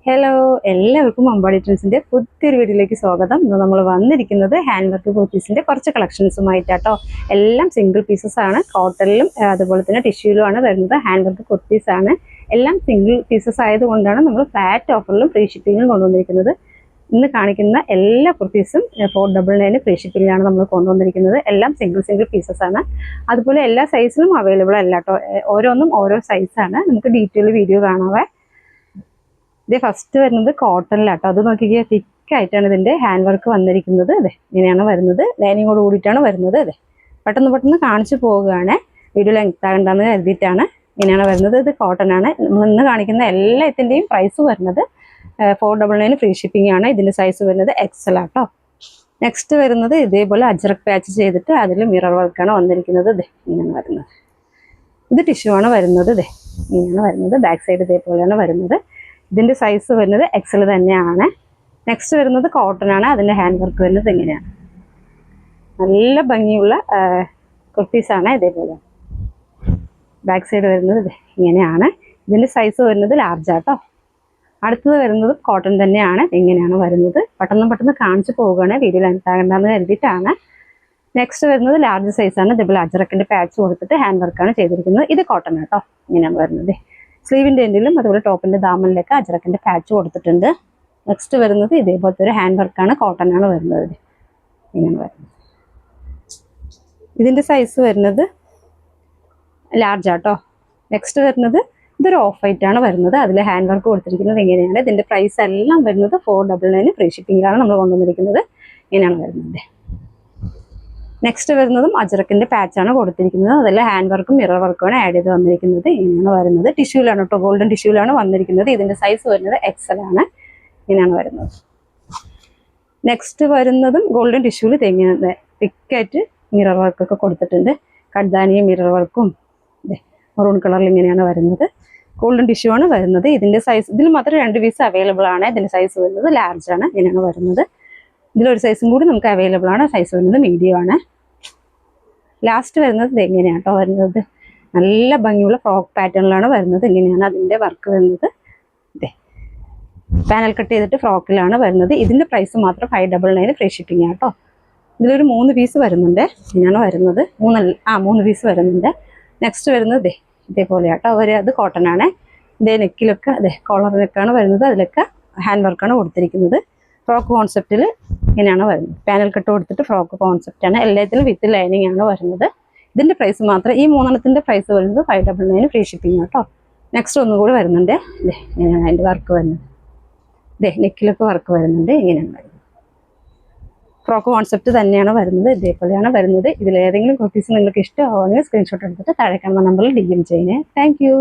Hello, എല്ലാവർക്കും അമ്പാടി ട്രെൻഡ്സിന്റെ പുതിയൊരു വീഡിയോയിലേക്ക് സ്വാഗതം. ഇന്ന് നമ്മൾ വന്നിരിക്കുന്നത് ഹാൻഡ് വർക്ക് കുർത്തീസിന്റെ കുറച്ച് കളക്ഷൻസുമായിട്ടാട്ടോ. എല്ലാം സിംഗിൾ പീസസ് ആണ്. കോട്ടണിലും അതുപോലെ തന്നെ ടിഷ്യൂലുമാണ് വരുന്നത്. ഹാൻഡ് വർക്ക് കുർത്തീസ് ആണ്. എല്ലാം സിംഗിൾ പീസസ് ആയതുകൊണ്ടാണ് നമ്മൾ ഫ്ലാറ്റ് ഓഫറിലും ഫ്രീ ഷിപ്പിങ്ങിലും കൊണ്ടുവന്നിരിക്കുന്നത്. ഇന്ന് കാണിക്കുന്ന എല്ലാ കുർത്തീസും 499 ഫ്രീ ഷിപ്പിങ്ങിലാണ് നമ്മൾ കൊണ്ടുവന്നിരിക്കുന്നത്. എല്ലാം സിംഗിൾ പീസസ് ആണ്. അതുപോലെ എല്ലാ സൈസിലും അവൈലബിൾ അല്ല കേട്ടോ. ഓരോന്നും ഓരോ സൈസാണ്. നമുക്ക് ഡീറ്റെയിൽ വീഡിയോ കാണാവേ. ഇത് ഫസ്റ്റ് വരുന്നത് കോട്ടണിലാട്ടോ. അത് നോക്കിയാൽ തിക്കായിട്ടാണ് ഇതിൻ്റെ ഹാൻഡ് വർക്ക് വന്നിരിക്കുന്നത്. അതെ, ഇങ്ങനെയാണ് വരുന്നത്. ലൈനിങ്ങോട് കൂടിയിട്ടാണ് വരുന്നത്. അതെ, പെട്ടെന്ന് കാണിച്ചു പോവുകയാണ്. വീഡിയോ ലെങ്ത് ആകണ്ടെന്ന് കരുതിയിട്ടാണ് ഇങ്ങനെയാണ് വരുന്നത്. ഇത് കോട്ടൺ ആണ്. ഇന്ന് കാണിക്കുന്ന എല്ലാത്തിൻ്റെയും പ്രൈസ് വരുന്നത് 499 ഫ്രീ ഷിപ്പിംഗ് ആണ്. ഇതിൻ്റെ സൈസ് വരുന്നത് XL ആട്ടോ. നെക്സ്റ്റ് വരുന്നത് ഇതേപോലെ അജ്രക് പാച്ച് ചെയ്തിട്ട് അതിൽ മിറർ വർക്കാണ് വന്നിരിക്കുന്നത്. ഇതെ ഇങ്ങനെയാണ് വരുന്നത്. ഇത് ടിഷ്യൂ ആണ് വരുന്നത്. ഇതെ ഇങ്ങനെയാണ് വരുന്നത്. ബാക്ക് സൈഡ് ഇതേപോലെയാണ് വരുന്നത്. ഇതിൻ്റെ സൈസ് വരുന്നത് XL തന്നെയാണ്. നെക്സ്റ്റ് വരുന്നത് കോട്ടൺ ആണ്. അതിൻ്റെ ഹാൻഡ് വർക്ക് വരുന്നത് ഇങ്ങനെയാണ്. നല്ല ഭംഗിയുള്ള കുർത്തീസാണ്. ഇതേപോലെ ബാക്ക് സൈഡ് വരുന്നത് ഇങ്ങനെയാണ്. ഇതിൻ്റെ സൈസ് വരുന്നത് ലാർജ് ആട്ടോ. അടുത്തത് വരുന്നത് കോട്ടൺ തന്നെയാണ്. ഇങ്ങനെയാണ് വരുന്നത്. പെട്ടെന്ന് കാണിച്ചു പോവുകയാണ്. വീഡിയോ ലെങ്ത് ആകണ്ടെന്ന് കരുതിയിട്ടാണ്. നെക്സ്റ്റ് വരുന്നത് ലാർജ് സൈസാണ്. ഇതേപോലെ അജ്രക്കിൻ്റെ പാച്ച് കൊടുത്തിട്ട് ഹാൻഡ് വർക്കാണ് ചെയ്തിരിക്കുന്നത്. ഇത് കോട്ടൺ ആട്ടോ. ഇങ്ങനെയാണ് വരുന്നത്. സ്ലീവിൻ്റെ എൻഡിലും അതുപോലെ ടോപ്പിൻ്റെ ദാമനിലൊക്കെ അജ്രക്കിൻ്റെ പാച്ച് കൊടുത്തിട്ടുണ്ട്. നെക്സ്റ്റ് വരുന്നത് ഇതേപോലത്തെ ഒരു ഹാൻഡ് വർക്കാണ്. കോട്ടൺ ആണ് വരുന്നത്. ഇങ്ങനെ വരുന്നത്. ഇതിൻ്റെ സൈസ് വരുന്നത് ലാർജ് ആട്ടോ. നെക്സ്റ്റ് വരുന്നത് ഇതൊരു ഓഫ് വൈറ്റ് ആണ് വരുന്നത്. അതിൽ ഹാൻഡ് വർക്ക് കൊടുത്തിരിക്കുന്നത് ഇങ്ങനെയാണ്. ഇതിൻ്റെ പ്രൈസ് എല്ലാം വരുന്നത് 499 ഫ്രീ ഷിപ്പിങ്ങിലാണ് നമ്മൾ കൊണ്ടുവന്നിരിക്കുന്നത്. ഇങ്ങനെയാണ് വരുന്നത്. നെക്സ്റ്റ് വരുന്നതും അജ്രക്കിൻ്റെ പാച്ചാണ് കൊടുത്തിരിക്കുന്നത്. അതിൽ ഹാൻഡ് വർക്കും മിറർ വർക്കുമാണ് ആഡ് ചെയ്ത് വന്നിരിക്കുന്നത്. ഇങ്ങനെയാണ് വരുന്നത്. ടിഷ്യൂലാണ് കേട്ടോ. ഗോൾഡൻ ടിഷ്യൂലാണ് വന്നിരിക്കുന്നത്. ഇതിൻ്റെ സൈസ് വരുന്നത് XL ആണ്. ഇങ്ങനെയാണ് വരുന്നത്. നെക്സ്റ്റ് വരുന്നതും ഗോൾഡൻ ടിഷ്യൂവിൽ തെങ്ങിന് തിക്കായിട്ട് മിറർ വർക്കൊക്കെ കൊടുത്തിട്ടുണ്ട്. കഡ്ദാനിയും മിറർ വർക്കും മെറൂൺ കളറിൽ ഇങ്ങനെയാണ് വരുന്നത്. ഗോൾഡൻ ടിഷ്യൂ ആണ് വരുന്നത്. ഇതിൻ്റെ സൈസ് ഇതിൽ മാത്രം 2 പീസ് അവൈലബിൾ ആണ്. ഇതിൻ്റെ സൈസ് വരുന്നത് ലാർജ് ആണ്. ഇങ്ങനെയാണ് വരുന്നത്. ഇതിലൊരു സൈസും കൂടി നമുക്ക് അവൈലബിൾ ആണ്. സൈസ് വരുന്നത് മീഡിയം ആണ്. ലാസ്റ്റ് വരുന്നത് ഇതെങ്ങനെയാണ് കേട്ടോ വരുന്നത്. നല്ല ഭംഗിയുള്ള ഫ്രോക്ക് പാറ്റേണിലാണ് വരുന്നത്. ഇങ്ങനെയാണ് അതിൻ്റെ വർക്ക് വരുന്നത്. ഇതേ പാനൽ കട്ട് ചെയ്തിട്ട് ഫ്രോക്കിലാണ് വരുന്നത്. ഇതിൻ്റെ പ്രൈസ് മാത്രം 599 ഫ്രീ ഷിപ്പിംഗ് ആട്ടോ. ഇതിലൊരു 3 പീസ് വരുന്നുണ്ട്. ഇങ്ങനെയാണ് വരുന്നത്. 3 പീസ് വരുന്നുണ്ട്. നെക്സ്റ്റ് വരുന്നത് ഇതേപോലെ ആട്ടോ. അത് കോട്ടൺ ആണ്. ഇതേ നെക്കിലൊക്കെ കോളർ നെക്കാണ് വരുന്നത്. അതിലൊക്കെ ഹാൻഡ് വർക്കാണ് കൊടുത്തിരിക്കുന്നത്. ഫ്രോക്ക് കോൺസെപ്റ്റിൽ ഇങ്ങനെയാണ് വരുന്നത്. പാനൽ കട്ട് കൊടുത്തിട്ട് ഫ്രോക്ക് കോൺസെപ്റ്റാണ്. എല്ലാത്തിലും വിത്ത് ലൈനിങ് ആണ് വരുന്നത്. ഇതിൻ്റെ പ്രൈസ് മാത്രം ഈ 3 പ്രൈസ് വരുന്നത് 599 ഫ്രീ ഷിപ്പിംഗ് കേട്ടോ. നെക്സ്റ്റ് ഒന്നുകൂടി വരുന്നുണ്ട്. ഇങ്ങനെയാണ് അതിൻ്റെ വർക്ക് വരുന്നത്. നെക്കിലൊക്കെ വർക്ക് വരുന്നുണ്ട്. ഇങ്ങനെയാണ് വരുന്നത്. ഫ്രോക്ക് കോൺസെപ്റ്റ് തന്നെയാണ് വരുന്നത്. ഇതേപോലെയാണ് വരുന്നത്. ഇതിലേതെങ്കിലും കുർത്തീസ് നിങ്ങൾക്ക് ഇഷ്ടമാവുകയാണെങ്കിൽ സ്ക്രീൻഷോട്ട് എടുത്തിട്ട് താഴെ കാണുന്ന നമ്പറിൽ DM ചെയ്യണേ. Thank you.